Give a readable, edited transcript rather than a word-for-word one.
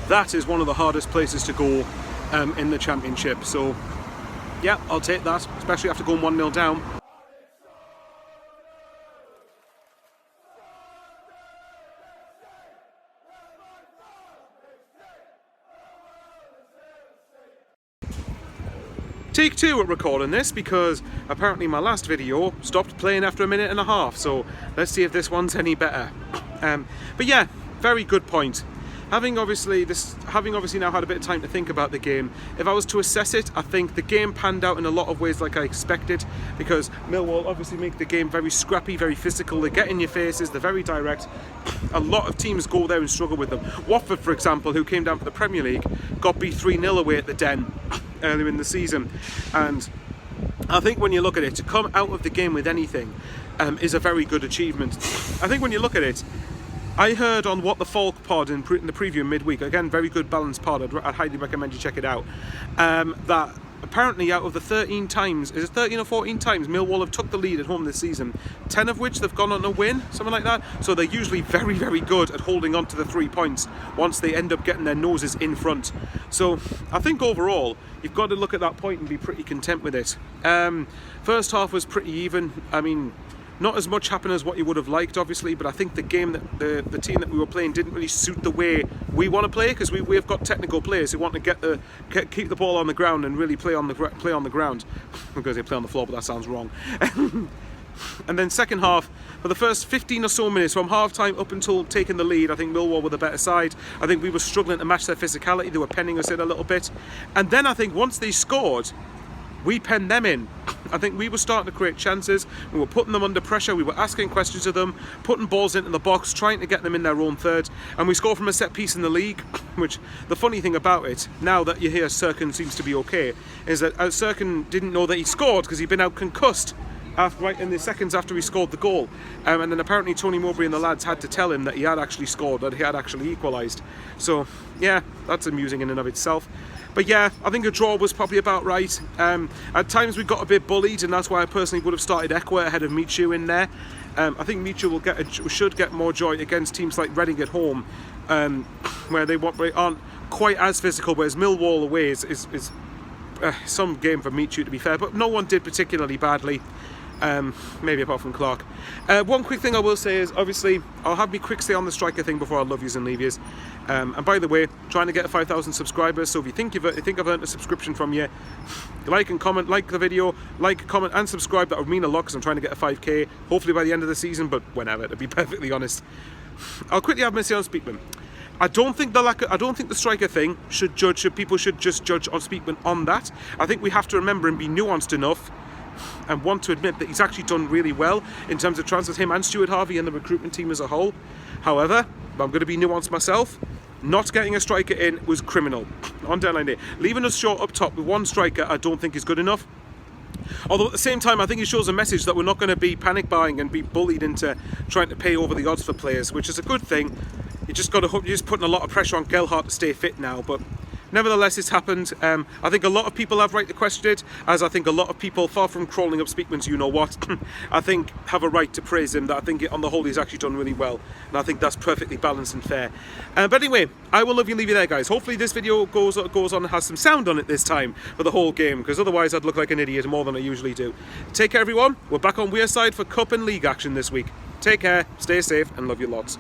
that is one of the hardest places to go in the Championship. So yeah, I'll take that, especially after going 1-0 down. Take 2 at recording this, because apparently my last video stopped playing after a minute and a half, so let's see if this one's any better. But yeah, very good point. Having obviously now had a bit of time to think about the game, if I was to assess it, I think the game panned out in a lot of ways like I expected, because Millwall obviously make the game very scrappy, very physical. They get in your faces, they're very direct. A lot of teams go there and struggle with them. Watford, for example, who came down for the Premier League, got beat 3-0 away at the Den earlier in the season. And I think when you look at it, to come out of the game with anything is a very good achievement. I think when you look at it, I heard on What the Folk pod in the preview midweek, again, very good balanced pod, I'd highly recommend you check it out, that apparently out of the 13 times, is it 13 or 14 times, Millwall have took the lead at home this season, 10 of which they've gone on to win, something like that. So they're usually very, very good at holding on to the 3 points once they end up getting their noses in front. So I think overall, you've got to look at that point and be pretty content with it. First half was pretty even. I mean, not as much happened as what you would have liked, obviously, but I think the game that the team that we were playing didn't really suit the way we want to play, because we've got technical players who want to keep the ball on the ground and really play on the ground. I'm going to say play on the floor, but that sounds wrong. And then second half, for the first 15 or so minutes, from half time up until taking the lead, I think Millwall were the better side. I think we were struggling to match their physicality. They were penning us in a little bit. And then I think once they scored, we penned them in. I think we were starting to create chances. We were putting them under pressure. We were asking questions of them, putting balls into the box, trying to get them in their own third. And we scored from a set piece in the league, which the funny thing about it, now that you hear Cirkin seems to be okay, is that Cirkin didn't know that he scored because he'd been out concussed right in the seconds after he scored the goal. And then apparently Tony Mowbray and the lads had to tell him that he had actually scored, that he had actually equalised. So yeah, that's amusing in and of itself. But yeah, I think a draw was probably about right. At times we got a bit bullied, and that's why I personally would have started Ekwa ahead of Michu in there. I think Michu should get more joy against teams like Reading at home, where they aren't quite as physical, whereas Millwall away is some game for Michu, to be fair, but no one did particularly badly. Maybe apart from Clark. One quick thing I will say is, obviously, I'll have me quick say on the striker thing before I love yous and leave yous. And by the way, trying to get 5,000 subscribers, so if you think I've earned a subscription from you, like and comment, like the video, like, comment and subscribe. That would mean a lot, because I'm trying to get a 5k, hopefully by the end of the season, but whenever, to be perfectly honest. I'll quickly have my say on Speakman. I don't think the striker thing people should just judge on Speakman on that. I think we have to remember and be nuanced enough and want to admit that he's actually done really well in terms of transfers, him and Stuart Harvey and the recruitment team as a whole. However, I'm going to be nuanced myself. Not getting a striker in was criminal on deadline day. Leaving us short up top with one striker, I don't think is good enough. Although at the same time, I think it shows a message that we're not going to be panic buying and be bullied into trying to pay over the odds for players, which is a good thing. You're just putting a lot of pressure on Gelhardt to stay fit now, but nevertheless, it's happened. I think a lot of people have right to question it, as I think a lot of people, far from crawling up Speakman's you-know-what, I think have a right to praise him, that I think on the whole he's actually done really well. And I think that's perfectly balanced and fair. But anyway, I will leave you there, guys. Hopefully this video goes on and has some sound on it this time for the whole game, because otherwise I'd look like an idiot more than I usually do. Take care, everyone. We're back on Wearside for Cup and League action this week. Take care, stay safe, and love you lots.